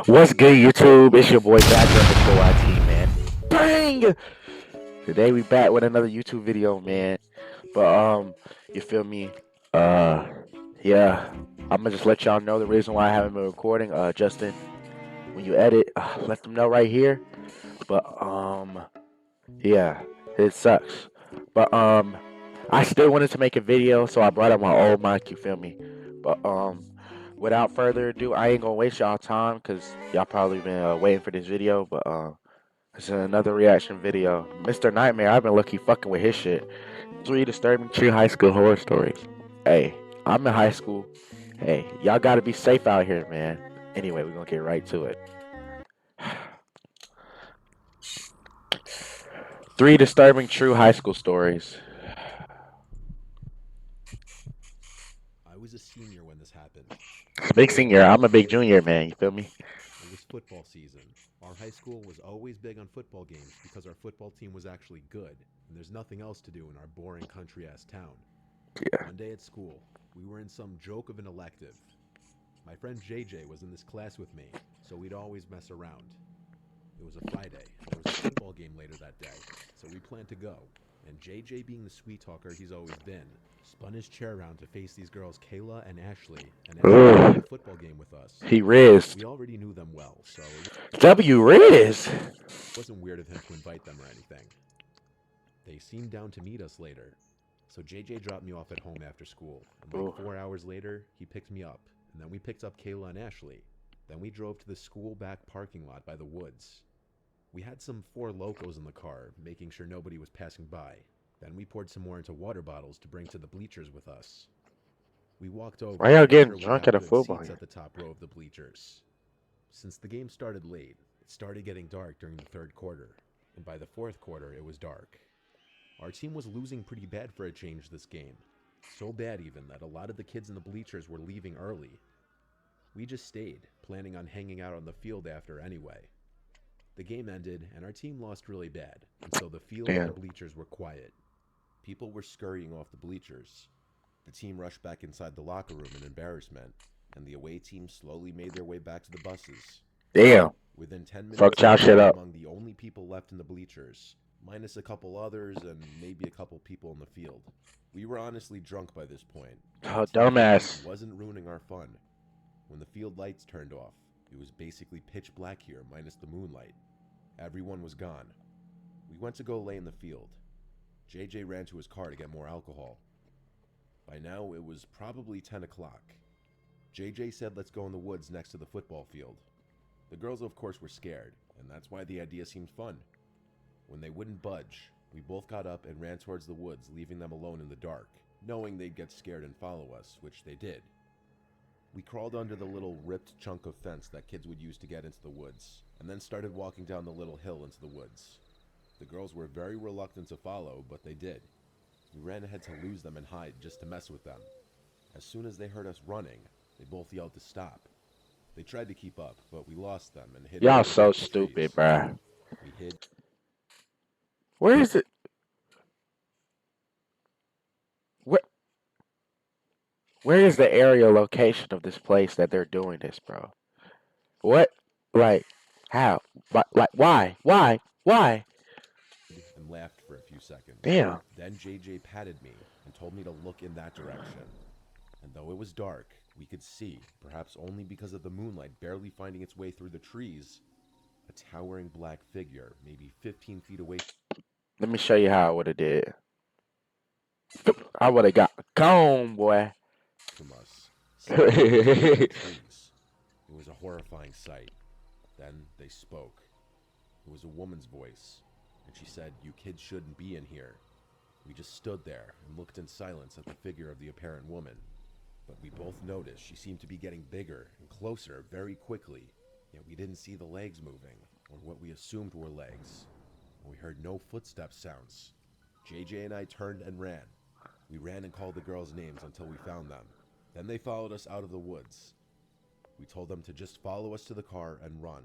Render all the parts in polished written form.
What's good, YouTube? It's your boy Back_YT, man. Bang! Today we back with another YouTube video, man. But you feel me? Uh, yeah. I'm gonna just let y'all know the reason why I haven't been recording. Justin, when you edit, let them know right here. But yeah, it sucks. But I still wanted to make a video, so I brought up my old mic. You feel me? But without further ado, I ain't gonna waste y'all time because y'all probably been waiting for this video. But it's another reaction video. Mr. Nightmare, I've been lucky fucking with his shit. 3 disturbing true high school horror stories. Hey, I'm in high school. Hey, y'all gotta be safe out here, man. Anyway, we're gonna get right to it. 3 disturbing true high school stories. I was a senior when this happened. Big senior, I'm a big junior, man. You feel me? It was football season. Our high school was always big on football games because our football team was actually good, and there's nothing else to do in our boring country ass town. Yeah. One day at school, we were in some joke of an elective. My friend JJ was in this class with me, so we'd always mess around. It was a Friday, and there was a football game later that day, so we planned to go. And JJ, being the sweet talker he's always been, spun his chair around to face these girls, Kayla and Ashley, and asked them to play a Ugh. football game with us. He rizzed. We already knew them well, so it W Riz. wasn't weird of him to invite them or anything. They seemed down to meet us later, so JJ dropped me off at home after school, and like Ooh. 4 hours later, he picked me up, and then we picked up Kayla and Ashley. Then we drove to the school back parking lot by the woods. We had some Four Locos in the car, making sure nobody was passing by. Then we poured some more into water bottles to bring to the bleachers with us. We walked over Why to y'all make getting sure we drunk got at a good football seats game? at the top row of the bleachers. Since the game started late, it started getting dark during the third quarter, and by the fourth quarter, it was dark. Our team was losing pretty bad for a change this game. So bad, even, that a lot of the kids in the bleachers were leaving early. We just stayed, planning on hanging out on the field after anyway. The game ended, and our team lost really bad, and so the field and Damn. bleachers were quiet. People were scurrying off the bleachers. The team rushed back inside the locker room in embarrassment, and the away team slowly made their way back to the buses. Damn. Within 10 Fuck minutes, y'all we shit were up. among the only people left in the bleachers, minus a couple others and maybe a couple people in the field. We were honestly drunk by this point, and the Oh, team music dumbass. wasn't ruining our fun. When the field lights turned off, it was basically pitch black here, minus the moonlight. Everyone was gone. We went to go lay in the field. JJ ran to his car to get more alcohol. By now, it was probably 10 o'clock. JJ said, "Let's go in the woods next to the football field." The girls, of course, were scared, and that's why the idea seemed fun. When they wouldn't budge, we both got up and ran towards the woods, leaving them alone in the dark, knowing they'd get scared and follow us, which they did. We crawled under the little ripped chunk of fence that kids would use to get into the woods, and then started walking down the little hill into the woods. The girls were very reluctant to follow, but they did. We ran ahead to lose them and hide just to mess with them. As soon as they heard us running, they both yelled to stop. They tried to keep up, but we lost them and hid Y'all behind a so bunch of stupid, trees. bruh. We hid. Where is it? Where where is the area location of this place that they're doing this, bro? What? Like, how? Like, why? Why? Why? And laughed for a few seconds. Damn. Then JJ patted me and told me to look in that direction. And though it was dark, we could see, perhaps only because of the moonlight barely finding its way through the trees, a towering black figure, maybe 15 feet away Let me show you how I would have did. I would have got gone, boy. from us, silhouetted between the trees. It was a horrifying sight. Then they spoke. It was a woman's voice, and she said, "You kids shouldn't be in here." We just stood there and looked in silence at the figure of the apparent woman. But we both noticed she seemed to be getting bigger and closer very quickly, yet we didn't see the legs moving, or what we assumed were legs. We heard no footstep sounds. JJ and I turned and ran. We ran and called the girls' names until we found them. Then they followed us out of the woods. We told them to just follow us to the car and run.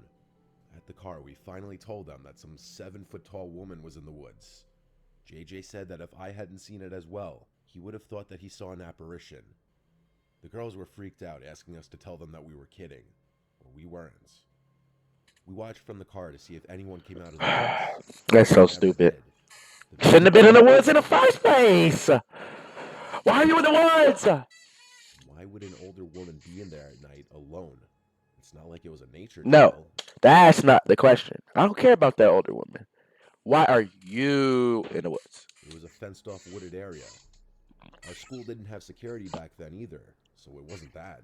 At the car, we finally told them that some 7-foot-tall woman was in the woods. JJ said that if I hadn't seen it as well, he would have thought that he saw an apparition. The girls were freaked out, asking us to tell them that we were kidding. Well, we weren't. We watched from the car to see if anyone came out of the woods. That's so They never stupid. did. The Shouldn't have music been in the stopped. woods in the first place. Why are you in the woods? Why would an older woman be in there at night alone? It's not like it was a nature No, trail. that's not the question. I don't care about that older woman. Why are you in the woods? It was a fenced off wooded area. Our school didn't have security back then either, so it wasn't that.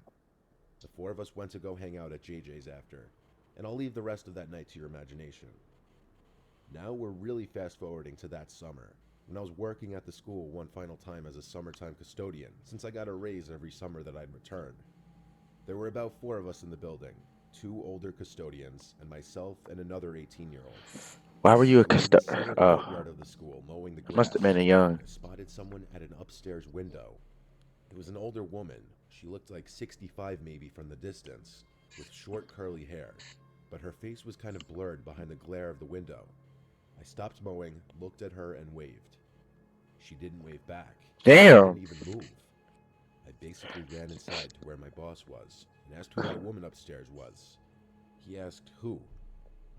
The four of us went to go hang out at JJ's after, and I'll leave the rest of that night to your imagination. Now we're really fast forwarding to that summer, when I was working at the school one final time as a summertime custodian, since I got a raise every summer that I'd return. There were about four of us in the building, two older custodians, and myself and another 18-year-old. Why were you a We were in the center custodian? Oh, courtyard of the school, mowing the grass. must have been a young. I spotted someone at an upstairs window. It was an older woman. She looked like 65 maybe from the distance, with short curly hair, but her face was kind of blurred behind the glare of the window. I stopped mowing, looked at her, and waved. She didn't wave back. Damn. She didn't even move. I basically ran inside to where my boss was and asked who that woman upstairs was. He asked who.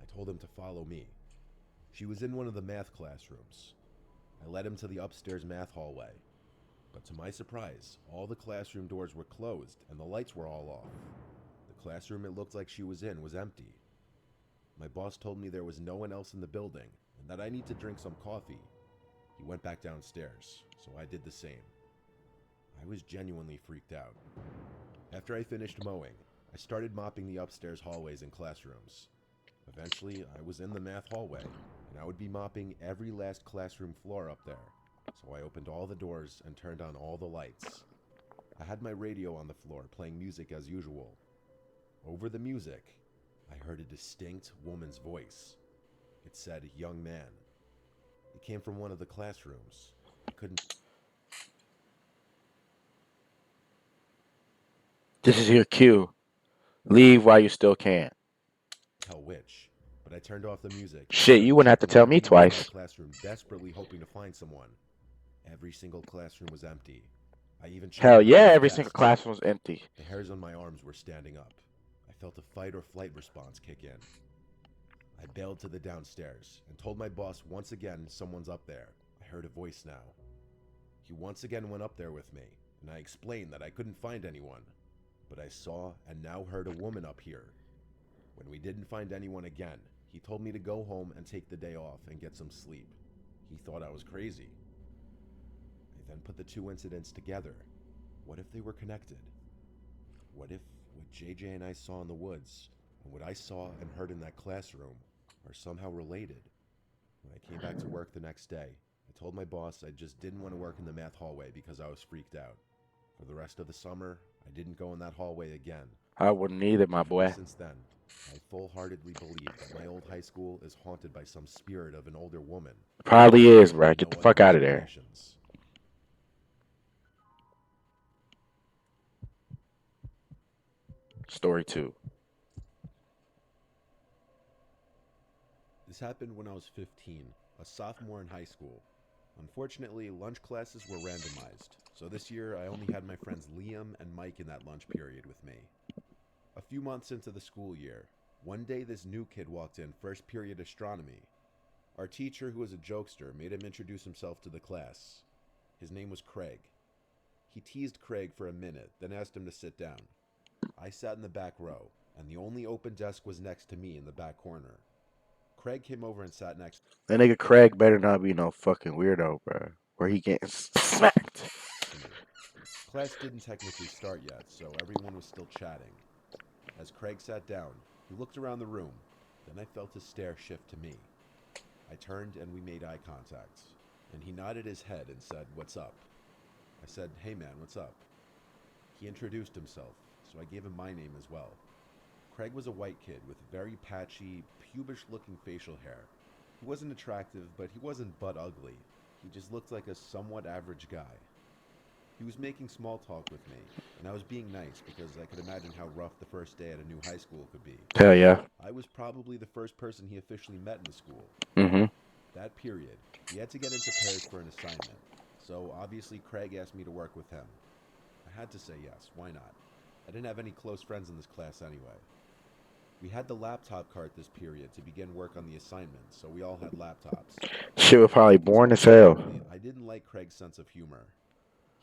I told him to follow me. She was in one of the math classrooms. I led him to the upstairs math hallway. But to my surprise, all the classroom doors were closed and the lights were all off. The classroom it looked like she was in was empty. My boss told me there was no one else in the building and that I need to drink some coffee. He went back downstairs, so I did the same. I was genuinely freaked out. After I finished mowing, I started mopping the upstairs hallways and classrooms. Eventually, I was in the math hallway, and I would be mopping every last classroom floor up there. So I opened all the doors and turned on all the lights. I had my radio on the floor playing music as usual. Over the music, I heard a distinct woman's voice. It said, "Young man." It came from one of the classrooms. I couldn't This is your cue. Leave while you still can. tell which, but I turned off the music. Shit, you wouldn't have to tell me Looking around my twice. classroom, desperately hoping to find someone. Every single classroom was empty. I even checked Hell yeah, around the every single desks. classroom was empty. The hairs on my arms were standing up. I felt a fight or flight response kick in. I bailed to the downstairs and told my boss once again someone's up there. I heard a voice now. He once again went up there with me, and I explained that I couldn't find anyone. But I saw and now heard a woman up here. When we didn't find anyone again, he told me to go home and take the day off and get some sleep. He thought I was crazy. I then put the two incidents together. What if they were connected? What if what JJ and I saw in the woods and what I saw and heard in that classroom are somehow related? When I came back to work the next day, I told my boss I just didn't want to work in the math hallway because I was freaked out. For the rest of the summer, I didn't go in that hallway again. I wouldn't either, my boy. Since then, I full-heartedly believe that my old high school is haunted by some spirit of an older woman. Probably is, bro. Get the No fuck other out of there. explanations. Story 2. This happened when I was 15, a sophomore in high school. Unfortunately, lunch classes were randomized, so this year I only had my friends Liam and Mike in that lunch period with me. A few months into the school year, one day this new kid walked in first period astronomy. Our teacher, who was a jokester, made him introduce himself to the class. His name was Craig. He teased Craig for a minute, then asked him to sit down. I sat in the back row, and the only open desk was next to me in the back corner. Craig came over and sat next That nigga Craig better not be no fucking weirdo, bro. Where he getting smacked. to me. Class didn't technically start yet, so everyone was still chatting. As Craig sat down, he looked around the room, then I felt his stare shift to me. I turned and we made eye contact, and he nodded his head and said, "What's up?" I said, "Hey man, what's up?" He introduced himself, so I gave him my name as well. Craig was a white kid with very patchy, pubish-looking facial hair. He wasn't attractive, but he wasn't butt ugly. He just looked like a somewhat average guy. He was making small talk with me, and I was being nice because I could imagine how rough the first day at a new high school could be. Hell yeah. I was probably the first person he officially met in the school. Mm-hmm. That period, he had to get into pairs for an assignment, so obviously Craig asked me to work with him. I had to say yes, why not? I didn't have any close friends in this class anyway. We had the laptop cart this period to begin work on the assignment, so we all had laptops. Shit was probably To boring tell as you hell. frankly, I didn't like Craig's sense of humor.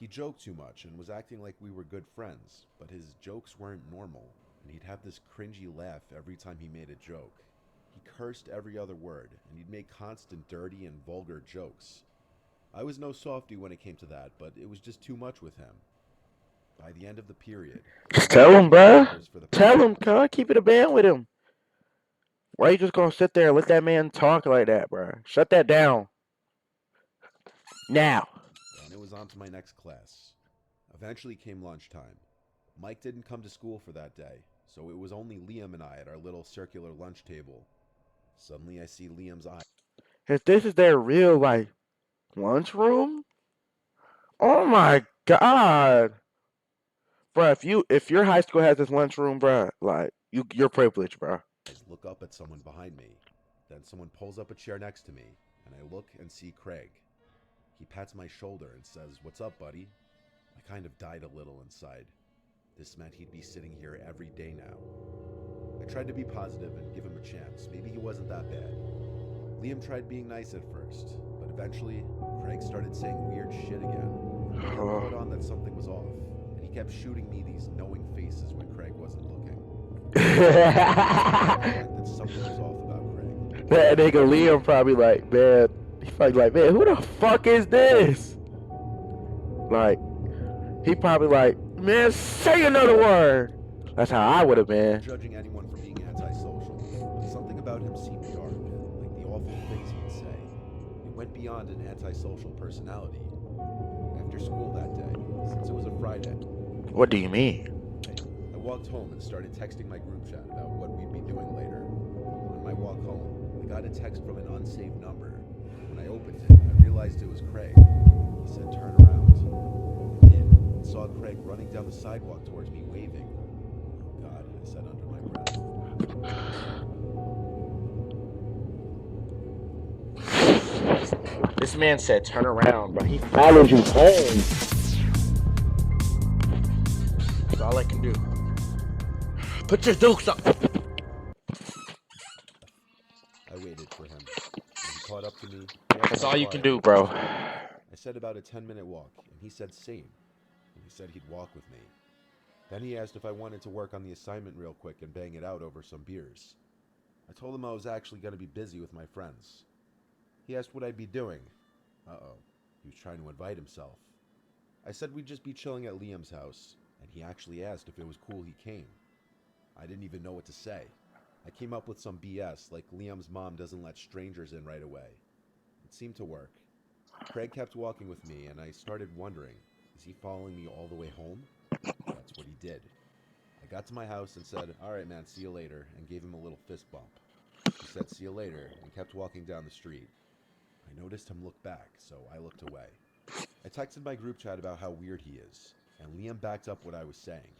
He joked too much and was acting like we were good friends, but his jokes weren't normal, and he'd have this cringy laugh every time he made a joke. He cursed every other word, and he'd make constant dirty and vulgar jokes. I was no softy when it came to that, but it was just too much with him. By the end of the period, Just we were tell him, looking at bruh. numbers for the Tell him, payout. cuz. Keep it a band with him. Why you just gonna sit there and let that man talk like that, bruh? Shut that down. Now. Then it was on to my next class. Eventually came lunchtime. Mike didn't come to school for that day, so it was only Liam and I at our little circular lunch table. Suddenly I see Liam's eye. If this is their real, like, lunchroom? Oh my god. Bruh, if your high school has this lunchroom, bruh, like, you're privileged, bruh. Look up at someone behind me. Then someone pulls up a chair next to me, and I look and see Craig. He pats my shoulder and says, "What's up, buddy?" I kind of died a little inside. This meant he'd be sitting here every day now. I tried to be positive and give him a chance. Maybe he wasn't that bad. Liam tried being nice at first, but eventually, Craig started saying weird shit again. Liam caught on that something was off, and he kept shooting me these knowing faces when Craig wasn't looking. That something was off about Craig. That nigga Liam probably like, man, he probably like, man, who the fuck is this? Like, he probably like, man, say another word. That's how I would have been. Judging anyone for being antisocial, but something about him seemed dark, like the awful things he'd say. It went beyond an antisocial personality. After school that day, since it was a Friday, What do you mean? I walked home and started texting my group chat about what we'd be doing later. On my walk home, I got a text from an unsaved number. When I opened it, I realized it was Craig. He said, "Turn around." I did, and saw Craig running down the sidewalk towards me, waving. "Oh God," I said under my breath. This man said, turn around, but he followed you home. That's all I can do. Put your dukes up. I waited for him. When he caught up to me, That's all you can do, bro. I said about a 10-minute walk, and he said same. And he said he'd walk with me. Then he asked if I wanted to work on the assignment real quick and bang it out over some beers. I told him I was actually going to be busy with my friends. He asked what I'd be doing. Uh-oh, he was trying to invite himself. I said we'd just be chilling at Liam's house, and he actually asked if it was cool he came. I didn't even know what to say. I came up with some BS, like Liam's mom doesn't let strangers in right away. It seemed to work. Craig kept walking with me, and I started wondering, is he following me all the way home? That's what he did. I got to my house and said, "All right, man, see you later," and gave him a little fist bump. He said, "See you later," and kept walking down the street. I noticed him look back, so I looked away. I texted my group chat about how weird he is, and Liam backed up what I was saying.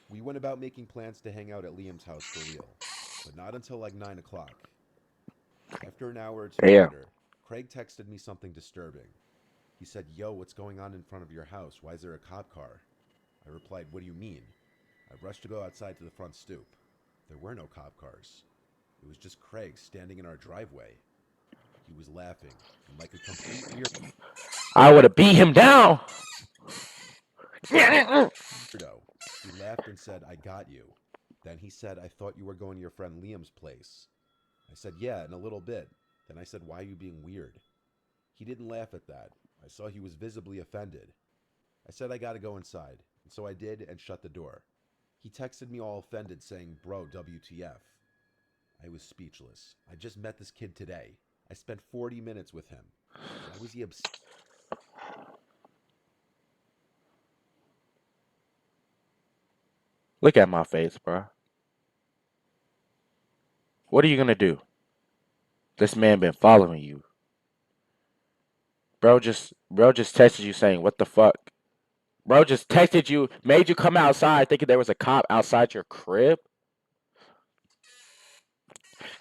We went about making plans to hang out at Liam's house for real, but not until like 9 o'clock. After an hour or two Damn. later, Craig texted me something disturbing. He said, "Yo, what's going on in front of your house? Why is there a cop car?" I replied, "What do you mean?" I rushed to go outside to the front stoop. There were no cop cars. It was just Craig standing in our driveway. He was laughing, and like a complete weirdo, I would have beat him down. he laughed and said, "I got you." Then he said, "I thought you were going to your friend Liam's place." I said, "Yeah, in a little bit." Then I said, "Why are you being weird?" He didn't laugh at that. I saw he was visibly offended. I said I gotta go inside, and so I did and shut the door. He texted me all offended saying, "Bro, WTF?" I was speechless. I just met this kid today. I spent 40 minutes with him. Why was he upset? Look at my face, bro. What are you gonna do? This man been following you. Bro just texted you saying, what the fuck? Bro just texted you, made you come outside thinking there was a cop outside your crib?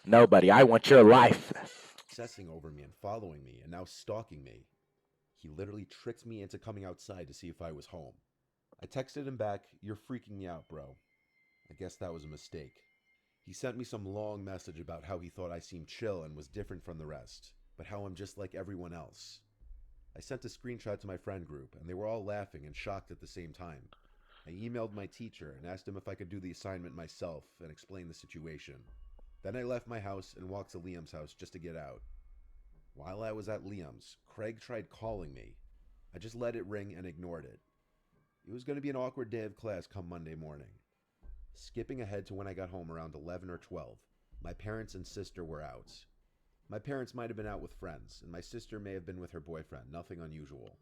No, buddy, I want your life. Obsessing over me and following me and now stalking me. He literally tricked me into coming outside to see if I was home. I texted him back, "You're freaking me out, bro." I guess that was a mistake. He sent me some long message about how he thought I seemed chill and was different from the rest, but how I'm just like everyone else. I sent a screenshot to my friend group, and they were all laughing and shocked at the same time. I emailed my teacher and asked him if I could do the assignment myself and explain the situation. Then I left my house and walked to Liam's house just to get out. While I was at Liam's, Craig tried calling me. I just let it ring and ignored it. It was going to be an awkward day of class come Monday morning. Skipping ahead to when I got home around 11 or 12, my parents and sister were out. My parents might have been out with friends, and my sister may have been with her boyfriend, nothing unusual.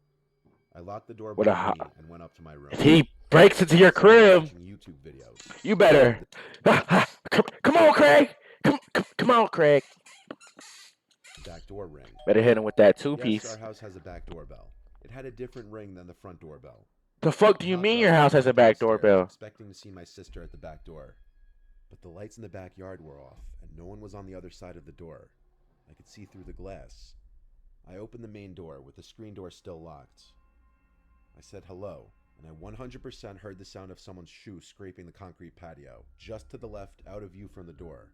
I locked the door What a behind me and went up to my room. If he breaks into your I started crib, watching YouTube videos. you better. Come on, Craig. Come on, Craig. Back door ring. Better hit him with that Yes, two-piece. our house has a back doorbell. It had a different ring than the front doorbell. The fuck do you mean your house has a back doorbell? Expecting to see my sister at the back door. But the lights in the backyard were off, and no one was on the other side of the door. I could see through the glass. I opened the main door with the screen door still locked. I said hello, and I 100% heard the sound of someone's shoe scraping the concrete patio, just to the left, out of view from the door.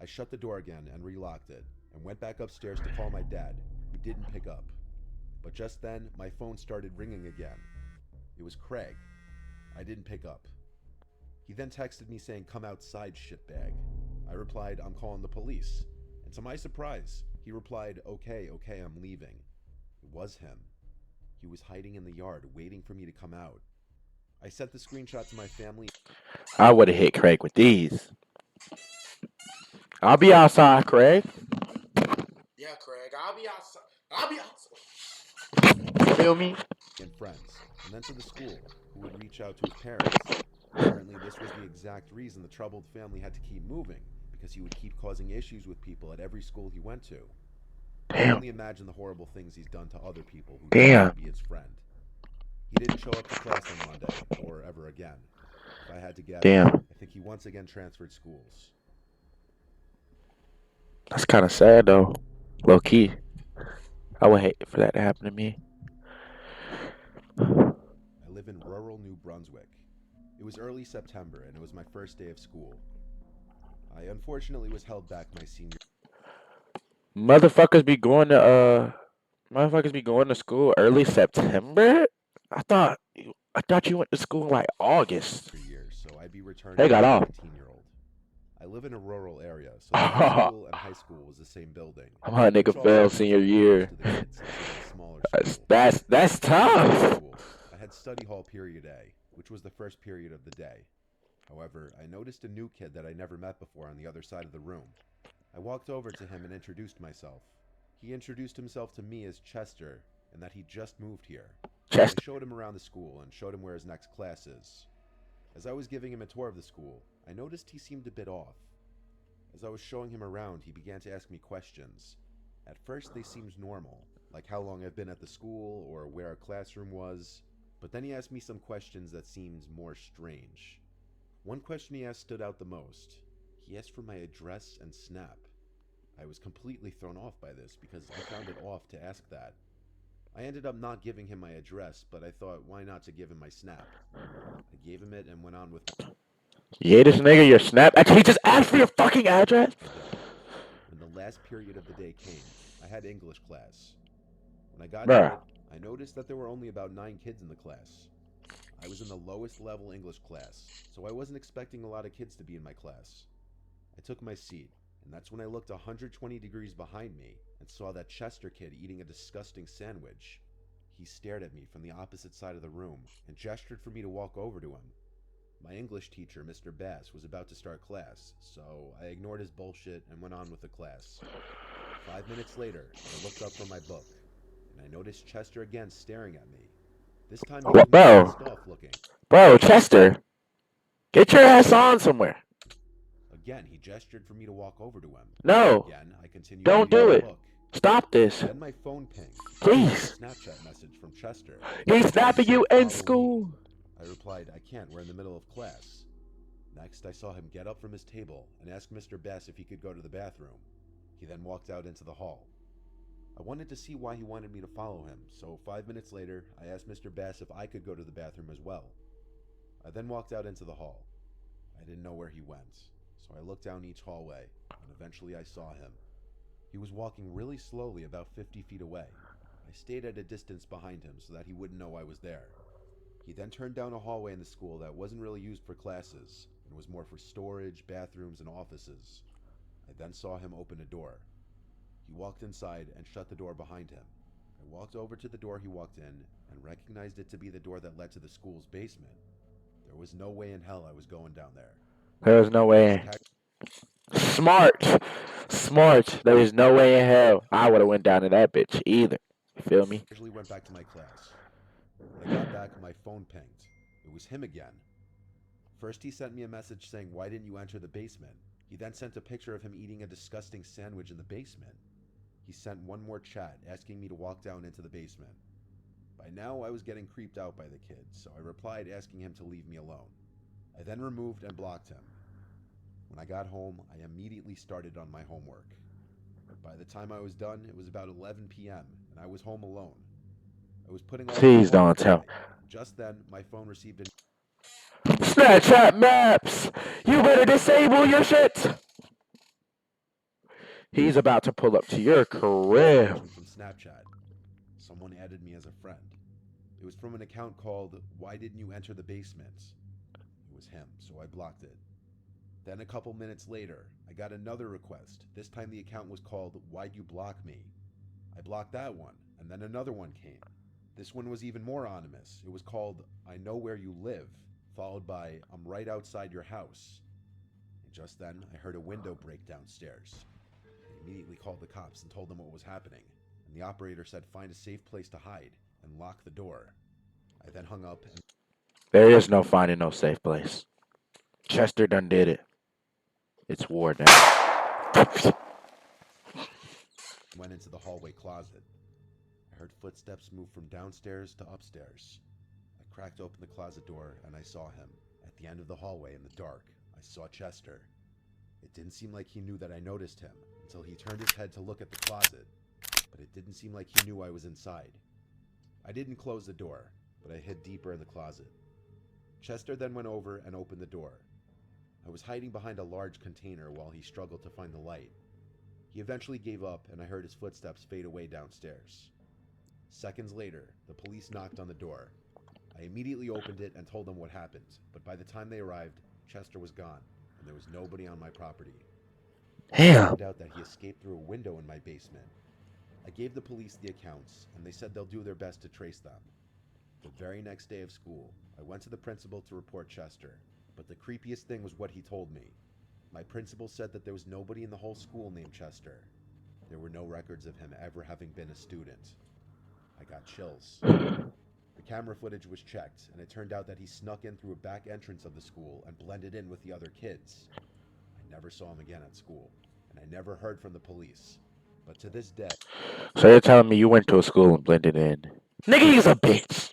I shut the door again and relocked it, and went back upstairs to call my dad, who didn't pick up. But just then, my phone started ringing again. It was Craig. I didn't pick up. He then texted me saying, "Come outside, shitbag." I replied, "I'm calling the police." And to my surprise, he replied, okay, I'm leaving." It was him. He was hiding in the yard, waiting for me to come out. I sent the screenshot to my family. I would have hit Craig with these. I'll be outside, Craig. Yeah, Craig, I'll be outside. Feel me? And friends, and then to the school, who would reach out to his parents. Apparently, this was the exact reason the troubled family had to keep moving, because he would keep causing issues with people at every school he went to. I can only imagine the horrible things he's done to other people who tried to be his friend. He didn't show up to class on Monday, or ever again. If I had to guess, I think he once again transferred schools. That's kind of sad, though. Low key. I would hate for that to happen to me. I live in rural New Brunswick. It was early September, and it was my first day of school. I unfortunately was held back my senior. Motherfuckers be going to school early September? I thought you went to school like August. Year, so I'd be returning They got as a off. 19-year-old. I live in a rural area, so the middle school and high school was the same building. My nigga which fell also senior was year. close to the kids since it was a smaller school. That's tough. I had study hall period A, which was the first period of the day. However, I noticed a new kid that I never met before on the other side of the room. I walked over to him and introduced myself. He introduced himself to me as Chester, and that he just moved here. Chester. I showed him around the school and showed him where his next class is. As I was giving him a tour of the school, I noticed he seemed a bit off. As I was showing him around, he began to ask me questions. At first, they seemed normal, like how long I've been at the school or where our classroom was, but then he asked me some questions that seemed more strange. One question he asked stood out the most. He asked for my address and snap. I was completely thrown off by this because I found it off to ask that. I ended up not giving him my address, but I thought, why not to give him my snap? I gave him it and went on with... You gave this nigga your snap? He just asked for your fucking address? When the last period of the day came, I had English class. When I got to it, I noticed that there were only about 9 kids in the class. I was in the lowest level English class, so I wasn't expecting a lot of kids to be in my class. I took my seat, and that's when I looked 120 degrees behind me and saw that Chester kid eating a disgusting sandwich. He stared at me from the opposite side of the room and gestured for me to walk over to him. My English teacher, Mr. Bass, was about to start class, so I ignored his bullshit and went on with the class. 5 minutes later, I looked up from my book, and I noticed Chester again staring at me. This time he was pissed off looking. Bro, Chester, get your ass on somewhere. Again, he gestured for me to walk over to him. No. Again, I continued. Don't do it. Stop this. Then my phone pinged. Please. Snapchat message from Chester. He's snapping you in school. I replied, I can't, we're in the middle of class. Next, I saw him get up from his table and ask Mr. Bass if he could go to the bathroom. He then walked out into the hall. I wanted to see why he wanted me to follow him, so 5 minutes later, I asked Mr. Bass if I could go to the bathroom as well. I then walked out into the hall. I didn't know where he went, so I looked down each hallway, and eventually I saw him. He was walking really slowly about 50 feet away. I stayed at a distance behind him so that he wouldn't know I was there. He then turned down a hallway in the school that wasn't really used for classes, and was more for storage, bathrooms, and offices. I then saw him open a door. He walked inside and shut the door behind him. I walked over to the door he walked in and recognized it to be the door that led to the school's basement. There was no way in hell I was going down there. There was no way. Smart. Smart. There is no way in hell I would have went down to that bitch either. You feel me? I usually went back to my class. When I got back, my phone pinged. It was him again. First, he sent me a message saying, "Why didn't you enter the basement?" He then sent a picture of him eating a disgusting sandwich in the basement. He sent one more chat asking me to walk down into the basement. By now, I was getting creeped out by the kid, so I replied asking him to leave me alone. I then removed and blocked him. When I got home, I immediately started on my homework. But by the time I was done, it was about 11 p.m., and I was home alone. I was putting all Please my homework don't tell. away. Just then, my phone received a Snapchat maps! You better disable your shit! He's about to pull up to your crib. notification from Snapchat. Someone added me as a friend. It was from an account called "Why Didn't You Enter the Basement?" It was him, so I blocked it. Then a couple minutes later, I got another request. This time the account was called "Why'd You Block Me?" I blocked that one, and then another one came. This one was even more ominous. It was called "I Know Where You Live," followed by "I'm right outside your house." And just then, I heard a window break downstairs. I immediately called the cops and told them what was happening, and the operator said find a safe place to hide and lock the door. I then hung up and There is no finding no safe place. Chester done did it. It's war now. went into the hallway closet. I heard footsteps move from downstairs to upstairs. I cracked open the closet door and I saw him. At the end of the hallway in the dark, I saw Chester. It didn't seem like he knew that I noticed him until he turned his head to look at the closet, but it didn't seem like he knew I was inside. I didn't close the door, but I hid deeper in the closet. Chester then went over and opened the door. I was hiding behind a large container while he struggled to find the light. He eventually gave up and I heard his footsteps fade away downstairs. Seconds later, the police knocked on the door. I immediately opened it and told them what happened, but by the time they arrived, Chester was gone, and there was nobody on my property. I Damn. found out that he escaped through a window in my basement. I gave the police the accounts, and they said they'll do their best to trace them. The very next day of school, I went to the principal to report Chester, but the creepiest thing was what he told me. My principal said that there was nobody in the whole school named Chester. There were no records of him ever having been a student. I got chills. The camera footage was checked, and it turned out that he snuck in through a back entrance of the school and blended in with the other kids. I never saw him again at school, and I never heard from the police. But to this day, So you're telling me you went to a school and blended in? Nigga, he's a bitch.